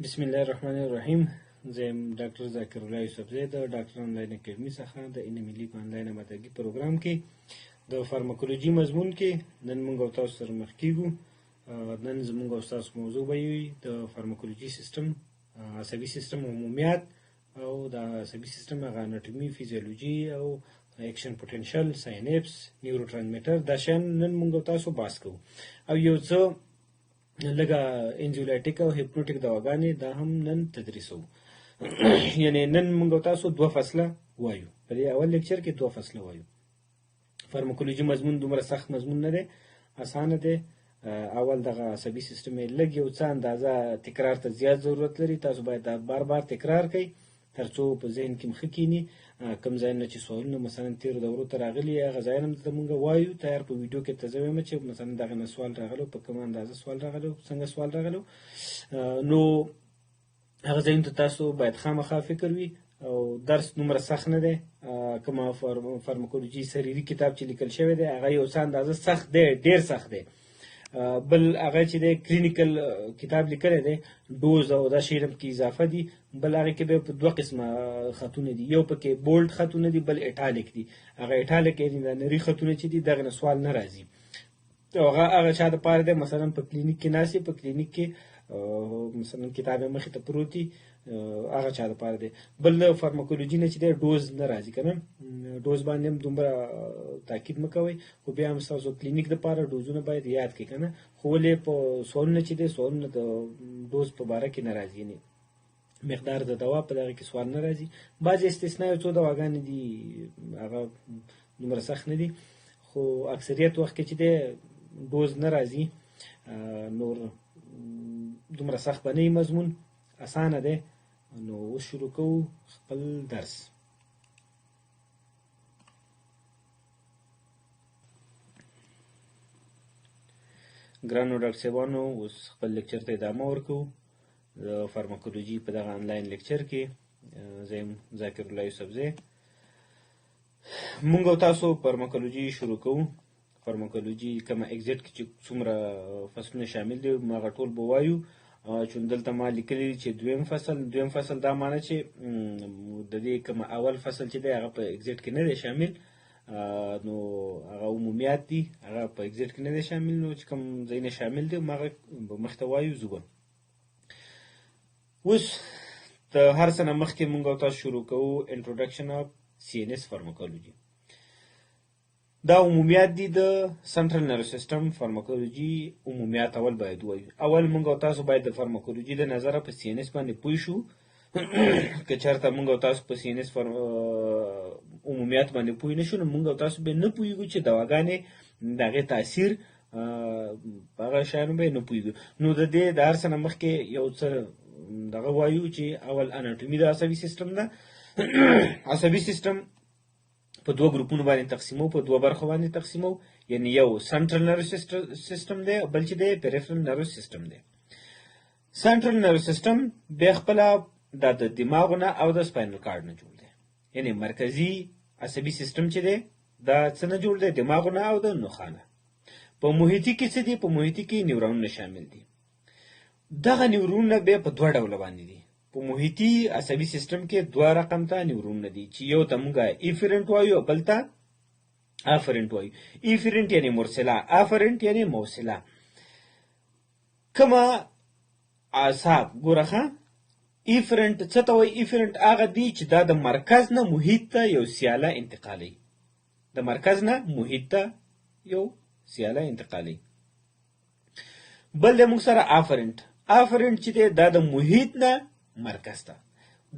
بسم الله الرحمن الرحیم. زه یم ډاکټر ذاکر الله یوسفزی د ډاکټر آنلاین اکیډمي څخه د NMLE په آنلاین امادګي پروګرام کې د فارماکولوژي مضمون کې نن موږ او تاسو سره مخ کیږو. نن زموږ او تاسو موضوع به وي د فارماکولوژي سیستم، عصبي سیستم عمومیات او د عصبي سیستم هغه اناټومي، فیزیولوژي او اکشن پوتنشل، ساینپس، نیوروټرانسمیټر دا شیان نن موږ او تاسو بحث کوو. او یو څه لږه انزیولایټیک او هیپنوټیک دواګانې دا هم نن تدریسو. یعنی نن موږ تاسو 2 فصله وایو. په دې اول لیکچر کې 2 فصله وایو. فارماکولوژي مضمون دومره سخت مضمون نه دی، اسانه دی. اول دغه عصبي سیستم یې لږ یو څه اندازه تکرار ته زیات ضرورت لري. تاسو باید دا بار بار تکرار کړئ ترڅو په ذهن کې مخه کینی. کوم ځایونه چې سوالونه مثلا تیر دورو ته راغلي هغه ځایونه موږ وایو. تیار په ویډیو کې ته زویم چې مثلا دغه نه سوال راغلو، په کوم اندازه سوال راغلو، څنګه سوال راغلو، نو هغه ځایونه تاسو باید خامخا فکر وي. او درس دومره سخت نه دی. کوم فارماکولوژي سریري کتاب چې لیکل شوی دی هغه یو څه اندازه سخت دی، ډیر سخت دی. بل هغه چې د کلینیکل کتاب لیکلی دی ډوز او دا شی کې اضافه دي. بل هغه کې به په 2 قسمه خطونه دي، یو پکې بولډ خطونه دي، بل اټالیک دي. هغه اټالیک یعنی د نری خطونه چې دي دغه نه سوال نه راځي. هغه چا د پاره دی مثلا په کلینیک کې ناسي، په کلینیک کې مثلا کتاب مخې ته پروتي، هغه چا د پاره دی. بل فارماکولوژي نه چې دی ډوز نه راځي کنه، ډوز باندې هم دومره تاکید مکوئ، خو بیا هم تاسو کلینیک د پاره ډوزونه باید یاد کړئ کنه. خو ولې په سوالونه چې دی سوالونه د ډوز په باره کې نه راځي، یعنی مقدار د دوا په دغه کې سوال نه راځي. بعضې استثنا یو څو دواګانې دي هغه دومره سخت نه دي، خو اکثریت وخت کې چې دی ډوز نه راځي. نور دومره سخت به نه وي مضمون، اسانه دی. نو اوس شروع کوو خپل درس. ګرانو ډاکټر صاحبانو، اوس خپل لیکچر ته ادامه ورکوو. د فارماکولوژي په دغه آنلاین لیکچر کې زه یم ذاکر الله یوسفزی. مونږ او تاسو فارماکولوژي شروع کوو. فارماکولوژي کومه ایگزیت کې چې څومره فصلونه شامل دي هغه ټول به وایو. چې دلته ما لیکلي چې دویم فصل دا معنی چې د دې کوم اول فصل چې دی هغه په ایگزیت کې نه دی شامل، نو هغه عمومیات دي، هغه په ایگزیت کې نه دی شامل. نو چې کوم ځایونه شامل دي هغه به مخته وایو. زه اوس د هر څه نه مخکې مونږ او تاسو شروع کوو انټروډکشن اف CNS فارماکولوژي. دا عمومیات دي د سنټرل نرو سیستم فارماکولوژي عمومیات. اول باید وایو، اول مونږ او تاسو باید د فارماکولوژي د نظره په CNS باندې پوه شو. که چېرته مونږ او تاسو په CNS عمومیات باندې پوه نه شو نو مونږ او تاسو به نه پوهیږو چې دواګانې د هغې تاثیر په هغه شیانو به نه پوهیږو. نو د دې د هر څه نه مخکې یو څه دغه وایو چې اول اناټومي د عصبي سیستم ده. عصبي سیستم په 2 ګروپونو باندې تقسیمو، په 2 برخو باندې تقسیمو. یعنی یو سنټرل نرو سیستم دی، بل چې دی پیریفرل نرو سیستم دی. سنټرل نرو سیستم بیا خپله دا د دماغو نه او د سپاینل کارډ نه جوړ دی. یعنی مرکزي عصبي سیستم چې دی دا څه نه جوړ دی؟ دماغو نه او د نخاع نه. په محیطي کې څه دي؟ په محیطي کې نیورونونه شامل دي. دغه نیورونونه بیا په 2 ډوله باندې دي. په محیطي عصبي سیستم کې 2 رقم ته نیورونونه دي چې یو ته موږ ایفرنٹ وایو او بل ته افرنٹ وایو. ایفرنٹ یعنی مرسله، افرنٹ یعنی موصله. کومه اعصاب ګوره ښه، ایفرنٹ څه ته وایي؟ ایفرنٹ هغه دی چې دا د مرکز نه محیط ته یو سیاله انتقالوي. د مرکز نه محیط ته یو سیاله انتقالوي. بل د موږ سره افرنٹ. افرنٹ چې دی دا د محیط نه مرکز ته.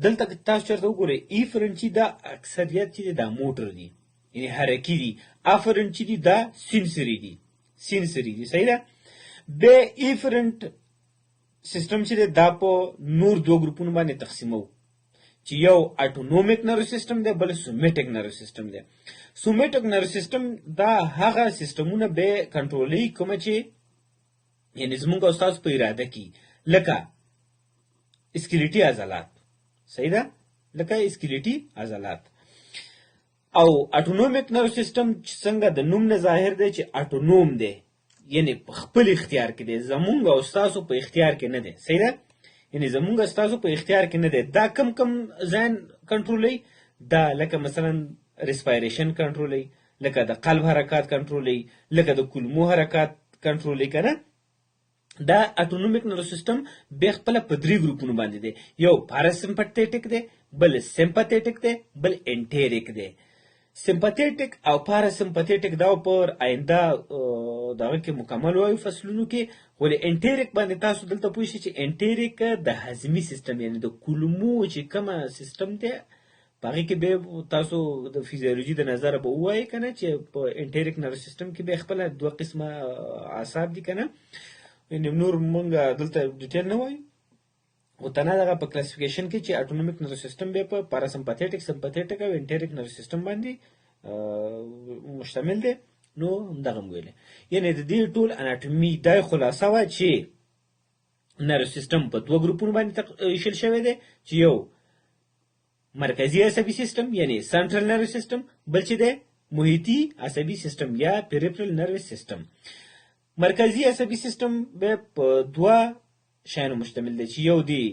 دلته تاسو چېرته وګورئ ایفرنٹ چې دا اکثریت چې دی دا موټر دي، یعنی حرکي دي. افرنٹ چې دی دا سینسري دي، صحیح ده. بیا ایفرنٹ سیستم چې دی دا په نور 2 ګروپونو باندې تقسیمو چې یو اټونومیک نرو سیستم دی، بل سومیټک نرو سیستم دی. سومیټک نرو سیستم دا هغه سیستمونه به کنټرولوي کومه چې یعنی زمونږ او ستاسو په اراده کې، لکه اسکلیټي عضلات، صحیح ده، لکه اسکلیټي عضلات. او اټونومیک نرو سیستم څنګه د نوم نه ظاهر دی چې اټونوم دی، یعنی په خپل اختیار کې دی، زمونږ او ستاسو په اختیار کې نه دی، صحیح ده. یعنی زمونږ ستاسو په اختیار کې نه دی. دا کم ذهن کنټرولوي، دا لکه مثلا ریسپایریشن کنټرولوي، لکه د قلب حرکات کنټرولوي، لکه د کولمو حرکات کنټرولوي که نه. دا اټونومیک نرو سیستم بیا خپله په 3 ګروپونو باندې دی. یو پاراسمپتیټک دی، بل سمپتیټک دی، بل انټیریک دی. سمپتیټک او پاراسمپتیټک دا پر آینده دغه کې مکمل وایو فصلونو کې، ولې انټیریک باندې تاسو دلته پوه شئ چې انټیریک د هضمي سیستم یعنی د کولمو چې کومه سیستم دی په هغې کې بیا تاسو د فیزیولوژي د نظره به ووایئ که نه چې په انټیریک نرو سیستم کې بیا خپله 2 قسمه اعصاب دي که نه. نور مونږ دلته ډیټیل نه وایو، خو تنها دغه په کلاسیفیکیشن کې چې اټونومیک نرو سیستم بیا په پاراسمپتیټک، سمپتیټک او انټیریک نرو سیستم باندې مشتمل دی. نو همدغه مو ویلې، یعنی د دې ټول اناټومي دا خلاصه وه چې نرو سیستم په 2 ګروپونو باندې ویشل شوی دی، چې یو مرکزي عصبي سیستم یعنی سنټرل نرو سیستم، بل چې دی محیطي عصبي سیستم یا پیریفرل نروس سیستم. مرکزي عصبي سیستم به په 2 شیانو مشتمل دی، چې یو دی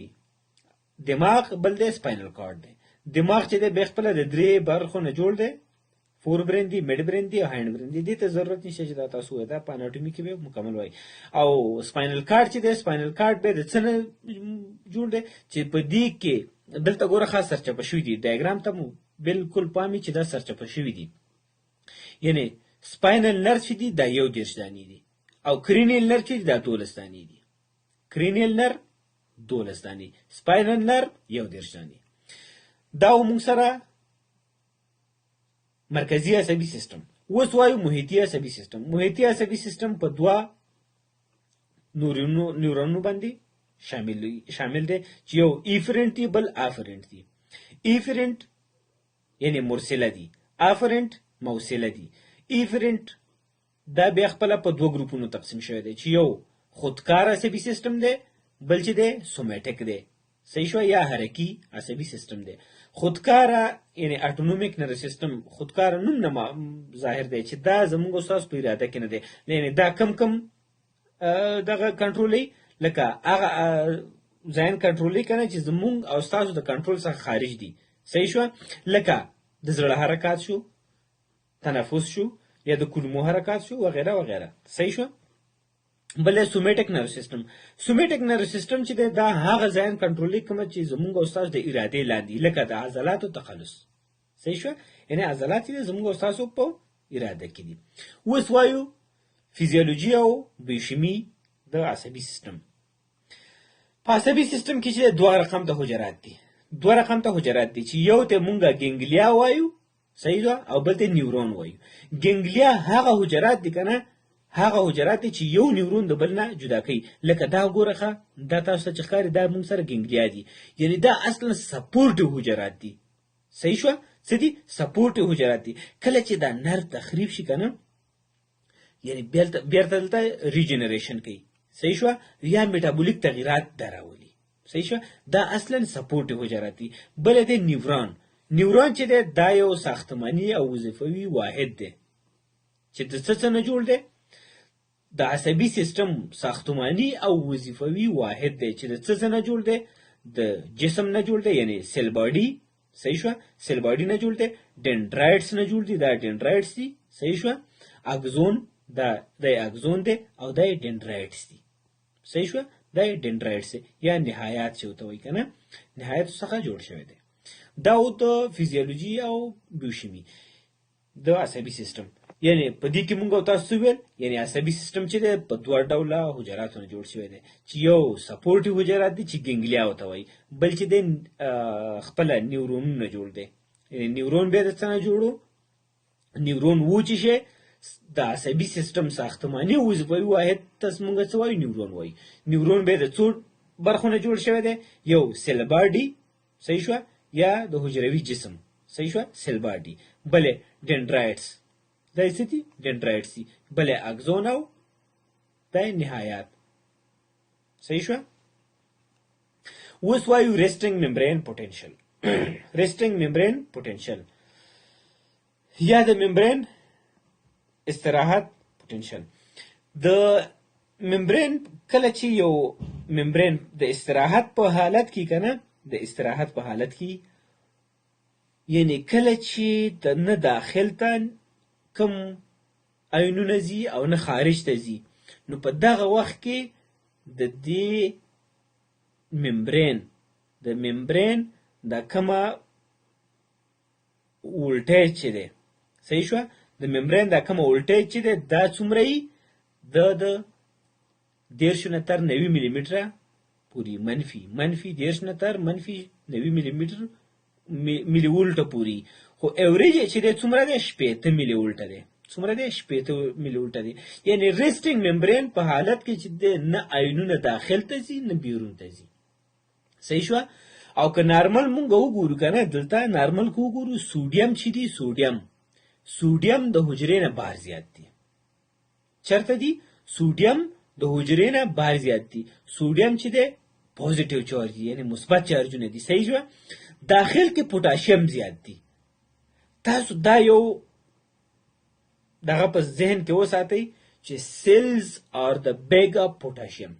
دماغ، بل دی سپاینل کارډ دی. دماغ چې دی بیا خپله د 3 برخو نه جوړ دی، فور برین دی، میډ برین دی او هاینډ برین دی. دې ته ضرورت نشته چې دا تاسو وایئ، دا په اناټومي کې به مکمل وایي. او سپاینل کارډ چې دی، سپاینل کارډ به د څه نه جوړ دی چې په دې کې دلته ګوره خاص سرچپه شوي دي، ډایګرام ته مو بالکل پام وي چې دا سرچپه شوي دي. یعنی سپاینل نر چې دي دا 21 دانې دي، او کرینیل نر چې دي دا 12 دانې دي. کرینیل نر 12 دانې، سپاینل نر 21 دانې. دا موږ سره مرکزي عصبي سیستم. اوس وایو محیطي عصبي سیستم. محیطي عصبي سیستم په 2 نیورونونو باندې شامل دی، چې یو ایفرنٹ دی، بل آفرنٹ دی. ایفرنٹ یعنی مرسله دی، آفرنٹ موصله دی. ایفرنٹ دا بیا خپله په 2 ګروپونو تقسیم شوی دی، چې یو خودکار عصبي سیستم دی، بل چې دی سومیټک دی. صحیح شو؟ یا حرکي عصبي سیستم دی. خودکاره یعنی اټونومیک نرو سیستم خودکاره نوم نه ظاهر دی چې دا زموږ استاد په اراده کې نه دی، یعنی دا کم دغه کنټرولوي، لکه هغه ذهن کنټرولوي که نه چې زموږ او ستاسو د کنټرول څخه خارج دي. صحیح شوه؟ لکه د زړه حرکات شو، تنفس شو، یا د کولمو حرکات شو وغیره وغیره. صحیح شوه؟ بل سومیټک نرو سیستم. سومیټک نرو سیستم چې دی دا هغه ذهن کنټرولوي کومه چې زموږ او ستاسو د ارادې لاندې، لکه د عضلاتو تخلص. صحیح شوه؟ یعنی عضلات چې زموږ او ستاسو په اراده کې دي. اوس وایو فیزیولوژي او بیوشیمي د عصبي سیستم. په عصبي سیستم کې چې 2 رقم ته حجرات دي. 2 رقم ته حجرات دي چې یو ته مونږه ګنګلیا وایو، صحیح ده، او بل ته نیورون وایو. ګنګلیا هغه حجرات دي که نه، هغه حجرات دي چې یو نیورون د بل نه جدا کوي. لکه دا ګوره ښه، دا تاسو ته چې ښکاري دا مونږ سره ګنګلیا دي، یعنی دا اصلا سپورټیو حجرات دي. صحیح شوه؟ څه دي؟ سپورټیو حجرات دي. کله چې دا نرو تخریب شي که نه، یعنی بیرته دلته ریجنریشن کوي. صحیح شوه؟ یا میټابولیک تغییرات دراولي. صحیح شوه؟ دا اصلا سپورټیو حجرات دي. بل دی نیورون. نیورون چې دی دا یو ساختماني او وظیفوي واحد دی چې د څه نه جوړ دی؟ د عصبي سیستم ساختماني او وظیفوي واحد دی چې د څه نه جوړ دی؟ د جسم نه جوړ دی، یعنی سیل باډي. صحیح شوه؟ سیل باډي نه جوړ دی. ډنډرایډس نه جوړ دي، دا ډنډرایډس دي. صحیح شوه؟ اګزون دا اګزون دی او دا ډنډرایډس دي. صحیح شوه؟ دا ډنډرایډس یا نهایات چې ورته وایي که نه، نهایات څخه جوړ شوی دی. دا و د فیزیولوژي او بیوشیمي د عصبي سیستم. یعنی په دې کې مونږ او تاسو ویل، یعنی عصبي سیستم چې دی په 2 ډوله حجراتو نه جوړ شوی دی، چې یو سپورټیو حجرات دي چې ګنګلیا ورته وایي، بل چې دی خپله نیورونونه جوړ دی. یعنی نیورون بیا د څه نه جوړو؟ نیورون و چې شی د عصبي سیستم ساختماني او وظیفوي واحد ته مونږ څه وایو؟ نیورون وایو. نیورون بیا د څو برخو نه جوړ شوی دی؟ یو سیل باډي. صحیح شوه؟ یا د حجروي جسم. صحیح شوه؟ سیل باډي. بلې ډنډرایډس، دا څه دي؟ ډنډرایډس دي. بلې اګزون او دا نهایات. صحیح شوه؟ اوس وایو ریسټینګ ممبرین پوټنشل. ریسټینګ ممبرین پوټنشل یا د ممبرین استراحت پوټنشل. د ممبرین کله چې یو ممبرین د استراحت په حالت کې کنه د استراحت په حالت کې یعنی کله چې د نه داخل ته کم آیونونه ځي او نه خارج ته ځي نو په دغه وخت کې د دې ممبرین دا کمه ولټیج چې دی صحیح شوه د ممبرین دا کمه ولټیج چې دی دا څومره وي د 10 نه تر 90 ملي متره پورې منفي 10 نه تر منفي 90 ملي متر ملي ولټه پورې خو ایوریج چې دی څومره دی 80 ملي ولټه دی څومره دی 80 ملي ولټه دی یعنی ریسټینګ ممبرین په حالت کې چې دی نه آیونونه داخل ته ځي نه بیرون ته ځي صحیح شوه او که نارمل مونږ وګورو کنه دلته نارمل کو وګورو سوډیم چې دی سوډیم د حجرې نه بهر زیات دی چرته دی سوډیم د حجرې نه بهر زیات دی سوډیم چې دی پوزټیو چارج یعنی مثبت چارجونه دي صحیح شوه داخل کې پوتاشیم زیات دی تاسو دا یو دغه په ذهن کې وساتئ چې cells are the bag of potassium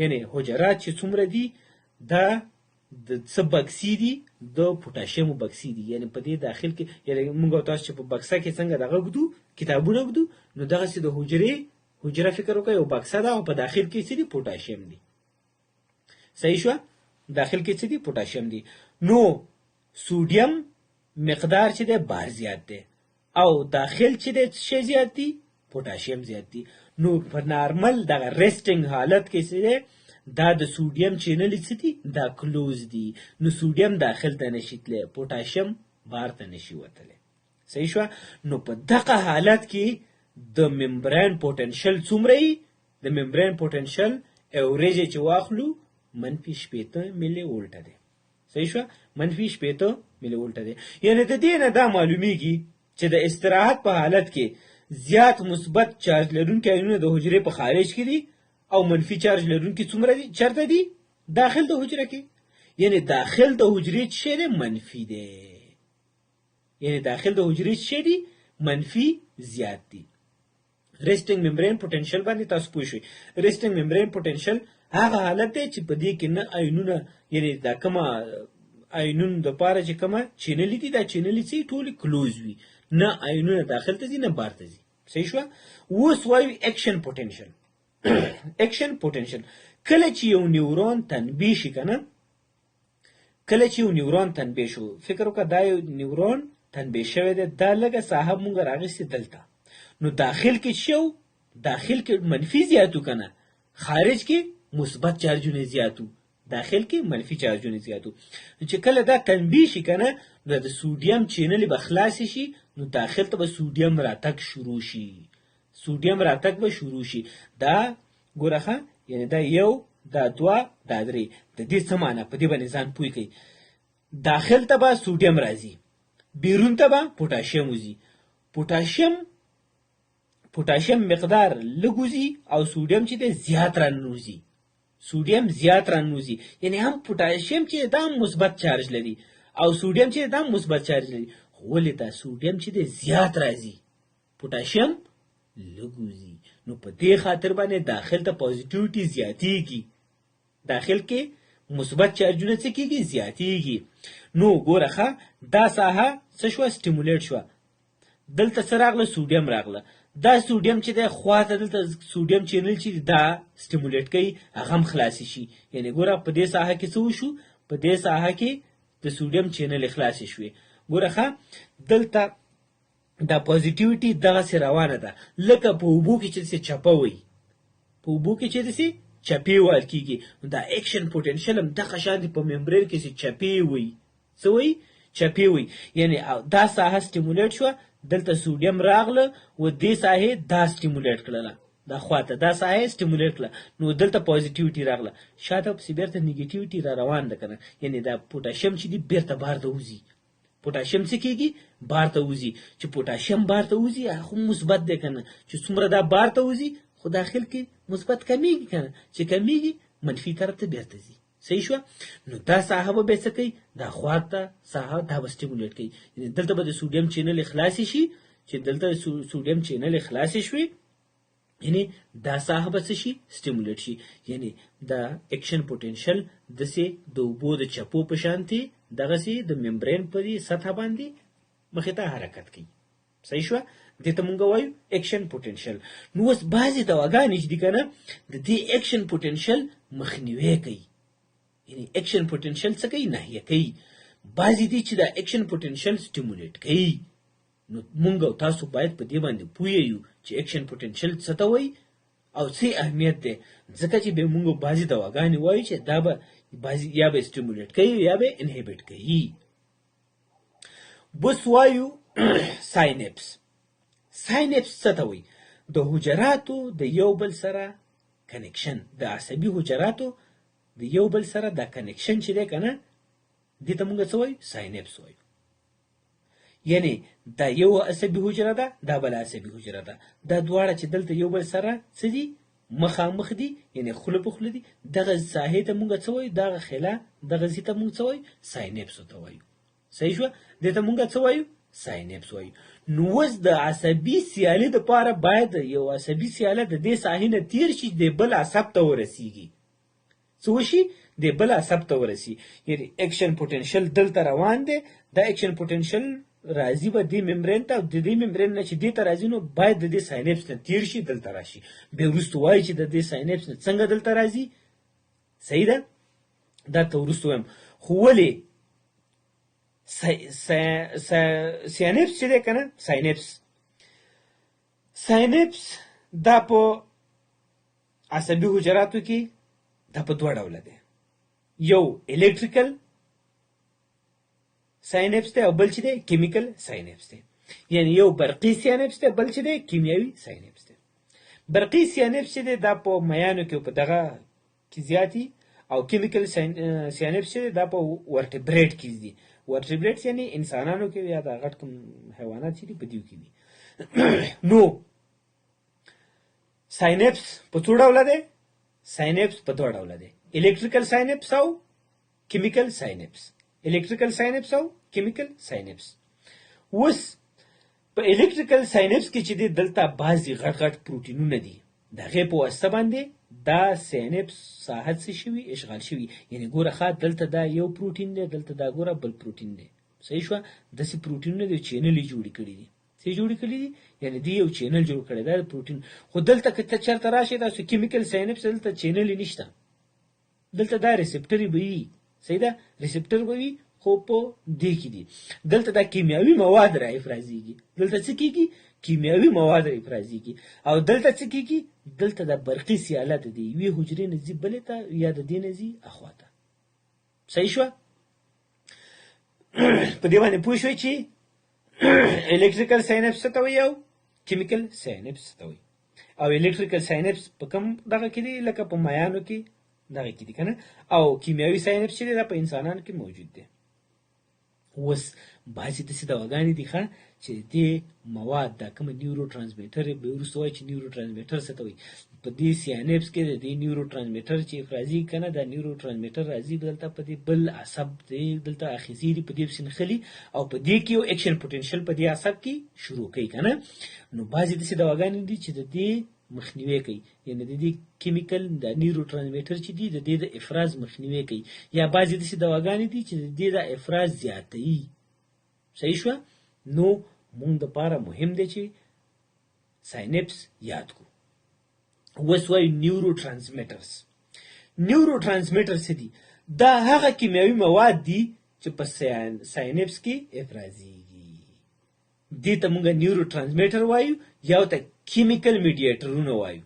یعنی حجرات چې څومره دي دا د څه بکسي دي د پوتاشیم بکسي دي یعنی په دې داخل کې یعنی موږ تاسو چې په بکسه کې څنګه دغه ګدو کتابونه ګدو نو دغه سي د حجره فکر وکړئ او بکسه ده او په داخل کې څه دي پوتاشیم دي صحیح شو داخل کې څه دي پوتاشیم دي نو سوډیم مقدار چې د بار زیات دی او داخل چې د شی زیات دی پوتاشیم زیات دی نو په نارمل دغه ریسټینګ حالت کې څه دا د سوډیم چینل څه دي دا کلوز دي نو سوډیم داخل ته نشي تللی پوتاشیم بار ته نشي وتلی صحیح شو نو په دغه حالت کې د ممبرین پوتنشل څومره وي د ممبرین پوتنشل اوریج چې واخلو منفي 80 ملي ولټه دی صحیح شو منفي 80 ملي ولټه دی یعنی د دې نه دا معلومیږي چې د استراحت په حالت کې زیات مثبت چارج لرونکي آیونونه د حجرې په خارج کې دي او منفي چارج لرونکي څومره دي چرته دي داخل د حجره کې یعنی داخل د حجرې څه دی منفي دی یعنی داخل د حجرې څه دی منفي زیات دي ریسټینګ ممبرین پوتنشل باندې تاسو پوه شئ ریسټینګ ممبرین پوتنشل هغه حالت دی چې په دې کې نه آیونونه یعنی دا کومه آیونون د پاره چې کومه چینل دي دا چینل چې ټولي کلوز وي نه آیونونه داخل ته ځي نه بار ته ځي صحیح شو اوس وایو اکشن پوتنشل اکشن پوتنشل کله چې یو نیورون تنبیه شي کنه کله چې یو نیورون تنبیه شو فکر وکړه دا یو نیورون تنبیه شوی دی دا لږه صاحب مونږ راغستې دلته نو داخل کې شو داخل کې منفي زیاتو کنه خارج کې مثبت چارجونه زیاتو داخل کې منفي چارجونه زیاتو چې کله دا تنبیه شي کنه نو د سوډیم چینل به خلاص شي نو داخل ته به سوډیم راتګ شروع شي دا ګورخه یعنی دا یو دا دوا دا درې د دې څه معنی په دې باندې ځان پوي کوي داخل ته به سوډیم راځي بیرون ته به پوتاشیم وځي پوتاشیم مقدار لګوزي او سوډیم چې د زیات رانوزي یعنی هم پوتاشیم چې دا مثبت چارج لري او سوډیم چې دا مثبت چارج لري خو ولې دا سوډیم چې د زیات راځي پوتاشیم لګوزي نو په دې خاطر باندې داخل ته پوزټیوټي زیاتیږي داخل کې مثبت چارجونه څه کیږي زیاتیږي نو ګورخه دا ساحه څه شو سټیمولیټ شو دلته سره راغله سوډیم راغله دا سوډیم چې د خواته دلته سوډیم چینل چې دا سټیمولیټ کوي هغه هم خلاص شي یعنی ګوره په دې ساحه کې څه وشو په دې ساحه کې د سوډیم چینل خلاص شوی ګورخه دلته دا پوزټیوټي دغه سره روانه ده لکه په اوبو کې چې چپی وال کیږي دا اکشن پوتنشل هم دغه شان په ممبرین کې چې چپی وي یعنی دا ساحه سټیمولیټ شو دلته سوډیم راغله و دې ساحه دا سټیمولیټ کړله دا خواته دا ساحه سټیمولیټ کړه نو دلته پوزټیوټي راغله شاته په بیرته نیگیټیوټي را روان ده کنه یعنی دا پوتاشیم چې دی بیرته بار ته وځي پوتاشیم څه کیږي بار ته وځي چې پوتاشیم بار ته وځي خو مثبت ده کنه چې څومره دا بار ته وځي خو داخل کې مثبت کمیږي کنه چې کمیږي منفي طرف ته بیرته ځي صحیح شو نو دا ساحه به څه کوي دا خواته ساحه دا سټیمولیټ کوي یعنی دلته به د سوډیم چینل خلاص شي چې دلته سوډیم چینل خلاص شي یعنی دا ساحه به څه شي سټیمولیټ شي، یعنی دا اکشن پوتنشل داسې د اوبو د چپو په شانتې دغسې د ممبرین په دې سطحه باندې مخې ته حرکت کوي. صحیح شوه؟ دې ته مونږ وایو اکشن پوتنشل. نو اوس بعضې دواګانې چې دي که نه د دې اکشن پوتنشل مخنیوی کوي، یعنی اکشن پوتنشل څه کوي؟ ناحیه کوي. بعضې دي چې دا اکشن پوتنشل سټیمولیټ کوي. نو مونږ او تاسو باید په دې باندې پوهیږو چې اکشن پوتنشل څه ته وایي او څه اهمیت دی، ځکه چې به مونږ بعضې دواګانې وایو چې دا به بعضې یا به سټیمولیټ کوي یا به انهیبټ کوي. بس وایو ساینپس. ساینپس څه ته وایي؟ د حجراتو د یو بل سره کنیکشن، د عصبي حجراتو د یو بل سره دا کنیکشن چې دی که نه دې ته مونږ څه وایو؟ ساینپس وایو. یعنی دا یو عصبي حجره ده، دا بل عصبي حجره ده، دا دواړه چې دلته یو بل سره څه دي؟ مخامخ دي، یعنی خوله په خوله دي. دغه ساحې ته مونږ څه وایو؟ دغه خلا دغه ځای ته مونږ څه وایو؟ ساینپس ته وایو. صحیح شوه؟ دې ته مونږ څه وایو؟ ساینپس وایو. نو اوس د عصبي سیالي دپاره باید یو عصبي سیاله د دې ساحې نه تېر شي، د بل عصب ته ورسیږي. څه وشي؟ د بل عصب ته ورسي. یعنی اکشن پوتنشل دلته روان دی، دا اکشن پوتنشل راځي به دې ممبرین ته، او د دې ممبرین نه چې دې ته راځي نو باید د دې ساینپس نه تېر شي، دلته راشي. بیا وروسته وایي چې د دې ساینپس نه څنګه دلته راځي. صحیح ده؟ دا ته وروسته وایم. خو ولې ساینپس چې دی که نه، ساینپس دا په عصبي حجراتو کې دا په دوه ډوله دی. یو الکتریکل ساینپس دی او بل چې دی کیمیکل ساینپس دی. یعنی یو برقي ساینپس دی، بل چې دی کیمیاوي ساینپس دی. برقي ساینپس چې دی دا په میانو کې په دغه کې زیاتي، او کیمیکل ساینپس چې دی دا په ورټبریټ کې دي. ورټبریټس یعنی انسانانو کې یا د غټ کوم حیوانات چې دي په دیو کې دي. نو ساینپس په څو ډوله دی؟ ساینپس په دوه ډوله دی، الکتریکل ساینپس او کیمیکل ساینپس. الکتریکل ساینپس او کیمیکل ساینپس. اوس په الکتریکل ساینپس کې چې دی دلته بعضې غټ غټ پروټینونه دي، د هغې په واسطه باندې دا ساینپس ساحه څه شوي؟ اشغال شوي. یعنی ګوره ښه دلته دا یو پروټین دی، دلته دا ګوره بل پروټین دی. صحیح شوه؟ داسې پروټینونه دي چینل یې جوړې کړي دي. څه جوړې کړي دي؟ یعنی دی یو چینل جوړ کړی دا د پروټین. خو دلته که ته چېرته راشې تاسو کیمیکل ساینپس دلته چینل یې نشته، دلته دا ریسپټر به وي. صحیح ده؟ ریسپټر به وي خو په دې کې دي. دلته دا کیمیاوي مواد را افرازېږي، دلته څه کېږي؟ کیمیاوي مواد را افرازېږي. او دلته څه کېږي؟ دلته د برقي سیاله د دې یوې حجرې نه ځي بلې ته، یا د دې نه ځي اخوا ته. صحیح شوه؟ په دې باندې پوه شوئ چې الکتریکل ساینپس څه ته وایي او کیمیکل ساینپس څه ته وایي. او الکتریکل ساینپس په کوم دغه کې دي؟ لکه په مایانو کې دغه کې دي که نه. او کیمیاوي ساینپس چې دی دا په انسانانو کې موجود دی. اوس بعضې داسې دواګانې دي ښه چې دې مواد دا کومه نیورو ټرانسمیټر به وروسته وایي چې نیورو ټرانسمیټر څه ته وایي. په دې ساینپس کې د دې نیورو ټرانسمیټر چې افرازي که نه، دا نیورو ټرانسمیټر راځي دلته په دې بل عصب دی، دلته اخیزې دي په دې پسې نښلي، او په دې کې یو اکشن پوتنشل په دې عصب کې شروع کوي که نه. نو بعضې داسې دواګانې دي چې د دې مخنیوی کوي، یعنی د دې کیمیکل د نیورو ټرانسمیټر چې دي د دې د افراز مخنیوی کوي. یا بعضې داسې دواګانې دي چې د دې د افراز زیاتوي. صحیح شوه؟ نو مونږ دپاره مهم دی چې ساینپس یاد کړو. اوس وایو نیورو ټرانسمیټرز. نیورو ټرانسمیټر څه دي؟ دا هغه کیمیاوي مواد دي چې په ساینپس کې افرازېږي. دې ته مونږ نیورو ټرانسمیټر وایو، یا ورته کیمیکل میډیټرونه وایو.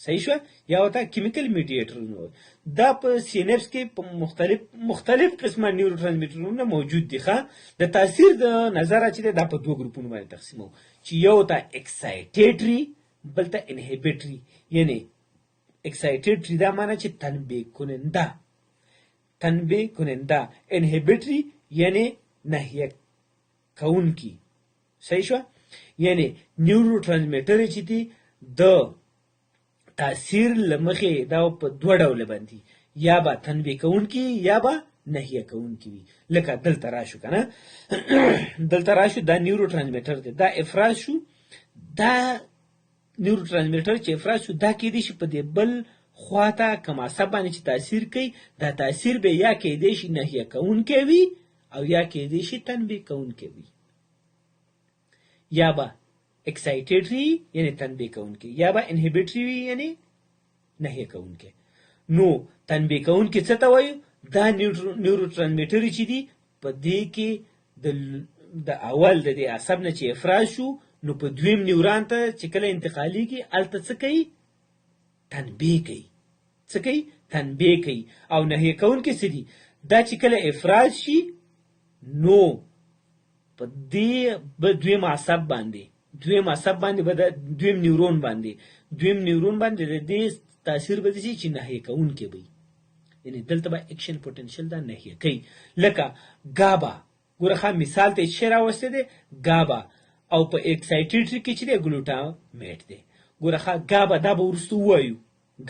صحیح شوه؟ یا ورته کیمیکل میډیټرونه وایو. دا په سینپس کې په مختلف قسمه نیورو ټرانسمیټرونه موجود دي. ښه د تاثیر د نظره چې دا په دوه ګروپونو باندې تقسیمو، چې یو ته اکسایټیټري بل ته انهیبیټري. یعنی اکسایټیټري دا معنی چې تنبیه کننده، تنبیه کننده. انهیبیټري یعنی ناحیه کوونکی. صحیح شوه؟ یعنی نیورو ټرانسمیټر چې دي د تاثیر له مخې دا په دوه ډوله باندې، یا به تنبیه کوونکي یا به ناحیه کوونکي وي. لکه دلته راشو که نه، دلته راشو دا نیورو ټرانسمیټر دی، دا افراز شو، دا نیورو ترانسمیټر چې افراز شو دا کېدای شي په دې بل خواته کوم عصب باندې چې تاثیر کوي دا تاثیر به یا کېدای شي ناحیه کوونکی وي او یا کېدای شي تنبیه کوونکی وي یا به اکسایټیټری یعنی تنبیه کوونکی یا به انهیبیټری وي یعنی ناحیه کوونکی نو تنبیه کوونکی څه ته وایو دا نیورو ترانسمیټر چې دي په دې کې د اول د دې عصب نه چې افراز شو نو په دویم نیوران ته چې کله انتقالیږي هلته څه کوي تنبیه کوي څه کوي تنبیه کوي او ناحیه کوونکي څه دي دا چې کله افراز شي نو په دې به دویم عصب باندې به دویم نیورون باندې د دې تاثیر به دي چې ناحیه کوونکی وي یعنی دلته به اکشن پوتنشل دا ناحیه کوي لکه ګابا ګوره مثال ته چې راوسته دی ګابا او په اکسایټیټری کې چې دی ګلوټامیټ دی ګوره ګابا دا به وروسته ووایو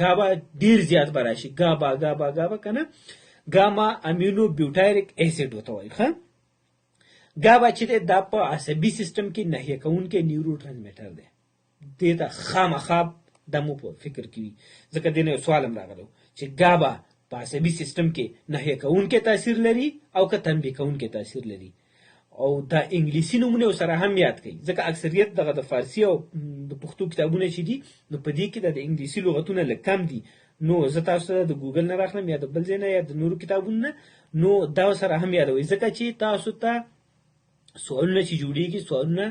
ګابا ډیر زیات به راشي ګابا کنه ګاما امینو بیوټایریک اسید ورته وایي ګابا چې دی دا په عصبي سیستم کې ناحیه کوونکی نیورو ترانسمیټر دی دې ته خامخا دا مو په فکر کې وي ځکه دې نه سوال هم راغلو چې ګابا په عصبي سیستم کې ناحیه کوونکی تاثیر لري او که تنبیه کوونکی تاثیر لري او دا انګلیسي نومونه سره هم یاد کړئ ځکه اکثریت دغه د فارسی او د پښتو کتابونه چې دي نو په دې کې د انګلیسي لغتونه لږ کم دي نو زه تاسو ته د ګوګل نه راخلم یا د بل ځای نه یا د نورو کتابونو نه نو دا سره هم یادوئ ځکه چې تاسو ته سوالونه چې جوړیږي سوالونه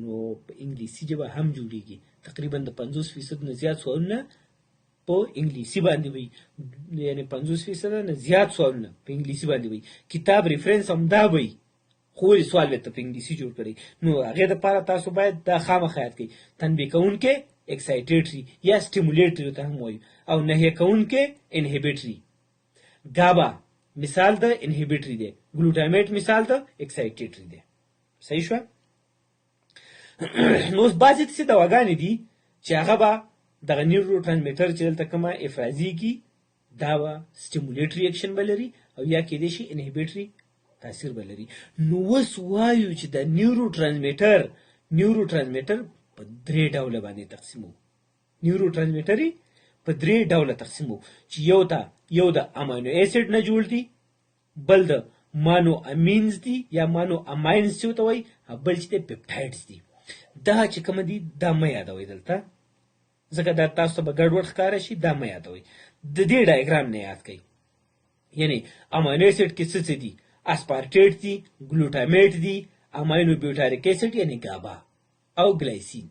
نو په انګلیسي ژبه هم جوړیږي تقریبا د 50% نه زیات سوالونه په انګلیسي باندې وي یعنی 50% نه زیات سوالونه په انګلیسي باندې وي کتاب ریفرنس هم دا وي خو سوال به ته په انګلیسي جوړ کړئ نو هغه د لپاره تاسو باید دا خامخا یاد کړئ تنبیه کوونکی اکسایټیټری یا سټیمولیټری ته هم وایو او ناحیه کوونکی انهیبیټری ګابا مثال د انهیبیټری دی ګلوټامیټ مثال د اکسایټیټری دی صحیح شو نو بعضې څه دواګانې دي چې هغه به دغه نیورو ترانسمیټر چې دلته کومه افرازیږي دا به سټیمولیټري اکشن به لري او یا کېدای شي انهیبیټري تاثیر به لري نو اوس وایو چې د نیورو ترانسمیټر په درې ډوله باندې تقسیمو نیورو ترانسمیټر په درې ډوله تقسیمو چې یو د امینو اسید نه جوړ دي بل د مانو امینز دي یا مانو اماینز چې ورته وایي بل چې د پیپټایډز دي دا چې کوم دي دا مه یادوئ دلته ځکه دا تاسو ته به ګډوډ ښکاره شي دا مه یادوئ د دې ډایګرام نه یاد کړئ یعنی امینو اسید کې څه دي اسپارټیټ دي ګلوټامیټ دي امینو بیوټاریک اسید یعنی ګابا او ګلایسین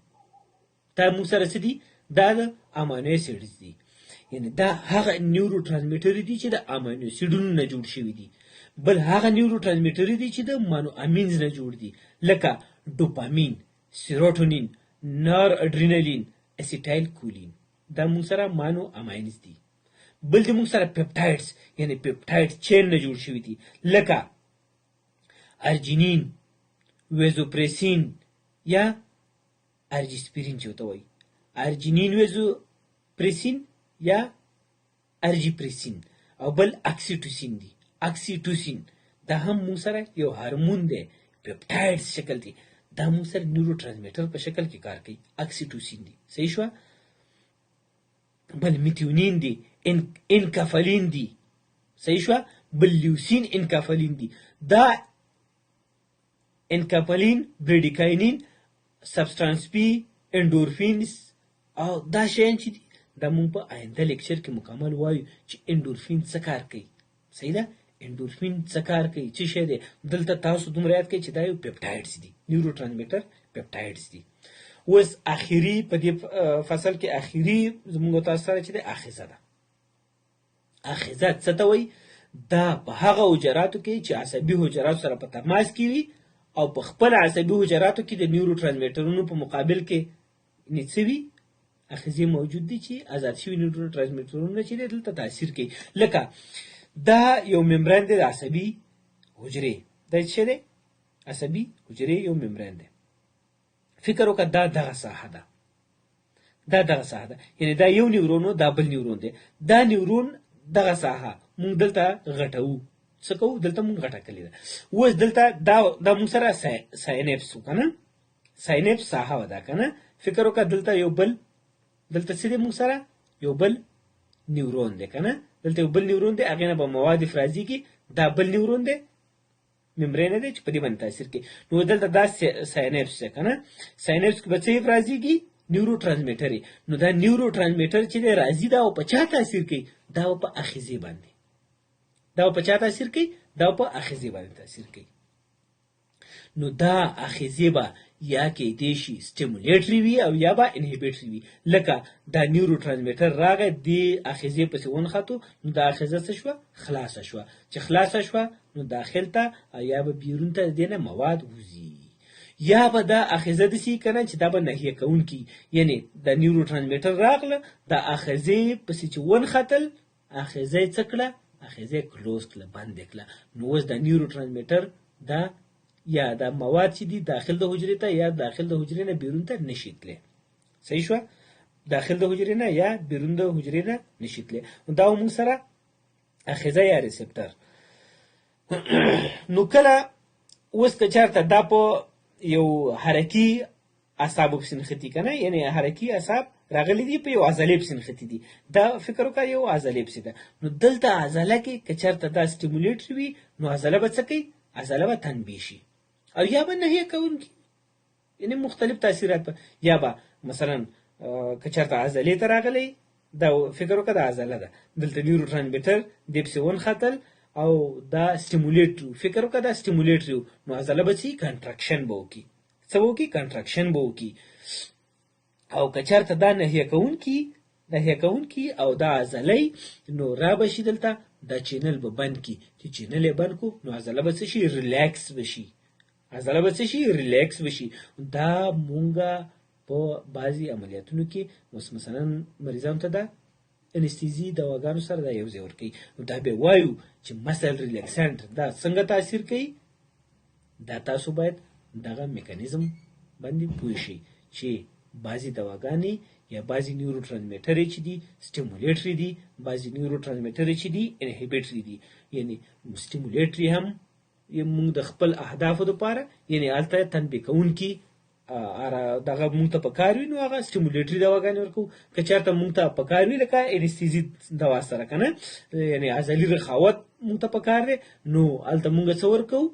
دا موږ سره څه دي دا د امینو اسیډز دي یعنی دا هغه نیورو ترانسمیټر دي چې د امینو اسیډونو نه جوړ شوي دي بل هغه نیورو ترانسمیټر دي چې د مانو امینز نه جوړ دي لکه ډوپامین سیروټونین نور اډرینالین اسیټایل کولین دا موږ سره مانو اماینز دي بل د موږ سره پیپټایډز یعنی پیپټایډ چین نه جوړ شوي دي لکه ارجینین ویزوپریسین یا ارجسپیرین چې ورته وایي ارجینین ویزوپریسین یا ارجیپریسین او بل اکسیټوسین دي اکسیټوسین دا هم موږ سره یو هارمون دی پیپټایډز شکل دی دا موږ سره نیورو ترانسمیټر په شکل کې کار کوي اکسیټوسین دي صحیح شوه بل میتیونین دي انکافلین دي صحیح شوه بل لیوسین انکافلین دي دا انکافلین بریډیکاینین سبسټانس پی انډورفینز او دا شیان چې دي دا مونږ په آینده لیکچر کې مکمل وایو چې انډورفین څه کار کوي صحیح ده انډورفین څه کار کوي څه شی دی دلته تاسو دومره یاد کړئ چې دا یو پیپټایډز دي نیورو ترانسمیټر پیپټایډز دي اوس اخري په دې فصل کې اخري زموږ تاسو سره چې د اخیزه ده اخیزه څه ته وایي دا په هغه حجراتو کې چې عصبي حجراتو سره په تماس کې وي او په خپل عصبي حجراتو کې د نیورو ترانسمیټرونو په مقابل کې څه وي اخیزې موجود دي چې آزاد شوي نیورو ترانسمیټرونه چې دلته تاثیر کوي لکه دا یو ممبران دی د عصبي حجرې دا څه دی عصبي حجرې یو ممبران دی فکر وکړه دا دغه ساحه ده یعنی دا یو نیورون دا بل نیورون دی دا نیورون دغه ساحه مونږ دلته غټو څه کوو دلته مونږ غټه کړې ده اوس دلته دا مونږ سره ساینپس وکنه ساینپس ساحه ودا کنه فکر وکړه دلته یو بل دلته څه دی موږ سره یو بل نیورون دی که نه دلته یو بل نیورون دی هغې نه به مواد افرازېږي دا بل نیورون دی ممبرین دی چې په دې باندې تاثیر کوي نو دلته دا ساینپس دی که نه ساینپس کې به څه افرازېږي نیورو ترانسمیټر نو دا نیورو ترانسمیټر چې دی راځي دا په چا تاثیر کوي دا په آخذې باندې دا په چا تاثیر کوي دا په آخذې باندې تاثیر کوي نو دا آخذې به یا کېدای شي سټیمولیټري وي او یا به انهیبیټري وي لکه دا نیورو ترانسمیټر راغی دې آخذې پسې ونښتو نو دا آخذه څه شوه خلاصه شوه چې خلاصه شوه نو داخل ته او یا به بیرون ته د دې نه مواد وځي یا به دا آخذه داسې که نه چې دا به ناحیه کوونکي یعنې د نیورو ترانسمیټر راغله دا آخذې پسې چې ونښتل آخذه یې څه کړه آخذه یې کلوز کړه بند یې کړه نو اوس د نیورو ترانسمیټر دا یا دا مواد چې دي داخل د حجرې ته یا داخل د حجرې نه بیرون ته نشي تللی صحیح شوه داخل د حجرې نه یا بیرون د حجرې نه نشي تللی دا موږ سره آخذه یا ریسپټر نو کله اوس که چېرته دا په یو حرکي اعصابو پسې نښتي که نه یعنې حرکي اعصاب راغلي دي په یو عضلې پسې نښتي دي دا فکر وکړه یو عضلې پسې ده نو دلته عضله کې که چېرته دا سټیمولیټر وي نو عضله به څه کوي عضله به تنبیه شي او یا به نهیه کوونکي یعنې مختلف تاثیرات به یا به مثلا که چېرته عضلې ته راغلی دا فکر وکړه دا عضله ده دلته نیورو ترانسمیټر دې پسې ونښتل او دا سټیمولیټر فکر وکړه دا سټیمولیټر نو عضله به څه کنټرکشن به وکړي څه به وکړي کنټرکشن به وکړي او که چېرته دا نهیه کوونکي او دا عضلې نو را به شي دلته دا چینل به بند کړي چې چینل یې بند کړو نو عضله به څه شي ریلیکس به شي دا مونږه په بعضې عملیاتونو کې مثلا مریضانو ته دا انستیزي دواګانو سره دا یو ځای ورکوي نو دا به وایو چې مسل ریلیکسنټ دا څنګه تاثیر کوي دا تاسو باید دغه میکانیزم باندې پوه شئ چې بعضې دواګانې یا بعضې نیورو ترانسمیټرې چې دي سټیمولیټري دي بعضې نیورو ترانسمیټرې چې دي انهیبیټري دي یعنې سټیمولیټري هم موږ د خپل اهدافو دپاره یعنې هلته تنبیه کوونکي دغه موږ ته په کار وي نو هغه سټیمولیټري دواګانې ورکوو که چېرته موږ ته په کار وي لکه انستیزي دوا سره که نه یعنې عضلي رخاوت موږ ته په کار دی نو هلته موږ څه ورکوو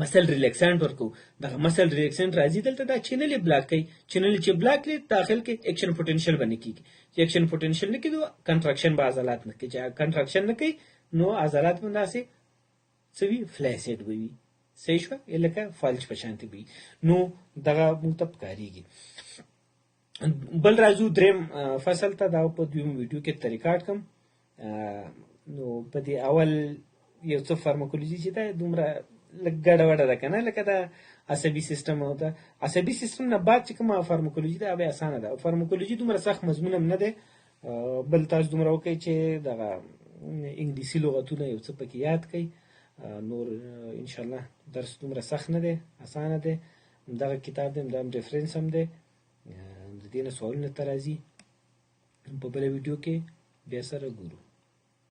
مسل ریلیکسنټ ورکوو دغه مسل ریلیکسنټ راځي دلته دا چینل یې بلاک کوي چینل چې بلاک کړي داخل کې اکشن پوټنشل به نه کېږي چې اکشن پوټنشل نه کېږي کنټرکشن به عضلات نه کوي چې کنټرکشن نه کوي نو عضلات به داسې څه وي فلیسیډ به وي صحیح شوه لکه فالج په شانتې به وي نو دغه موږ ته پکارېږي بل راځو دریم فصل ته دا په دویم ویډیو کې ریکارډ کړم نو په دې اول یو څه فارماکولوژي چې ده دومره لږ ګډه وډه ده که نه لکه د عصبي سیستم او د عصبي سیستم نه بعد چې کومه فارماکولوژي ده هغه اسانه ده فارماکولوژي دومره سخت مضمون هم نه دی بل تاسو دومره وکړئ چې دغه انګلیسي لغتونه یو څه پکې یاد کړئ نور انشاءالله درس دومره سخت نه دی اسانه دی دغه کتاب دی دا هم ریفرنس هم دی د دې نه سوالونه ته راځي په بله ویډیو کې بیا سره ګورو